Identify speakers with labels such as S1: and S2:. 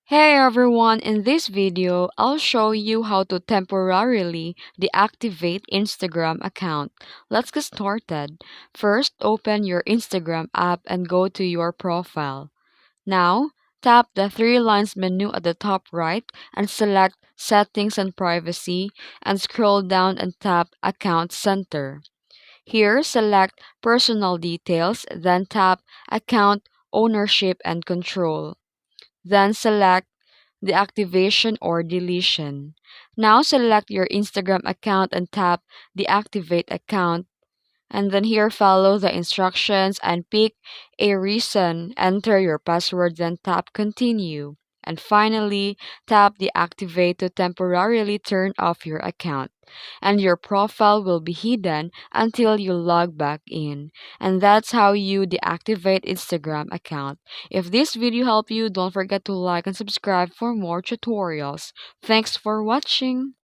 S1: Hey everyone, in this video, I'll show you how to temporarily deactivate Instagram account. Let's get started. First, open your Instagram app and go to your profile. Now, tap the three lines menu at the top right and select Settings and Privacy and scroll down and tap Account Center. Here, select Personal Details, then tap Account Ownership and Control. Then select deactivation or deletion. Now select your Instagram account and tap deactivate account. And then here follow the instructions and pick a reason. Enter your password, then tap continue. And finally, tap deactivate to temporarily turn off your account. And your profile will be hidden until you log back in. And that's how you deactivate Instagram account. If this video helped you, don't forget to like and subscribe for more tutorials. Thanks for watching.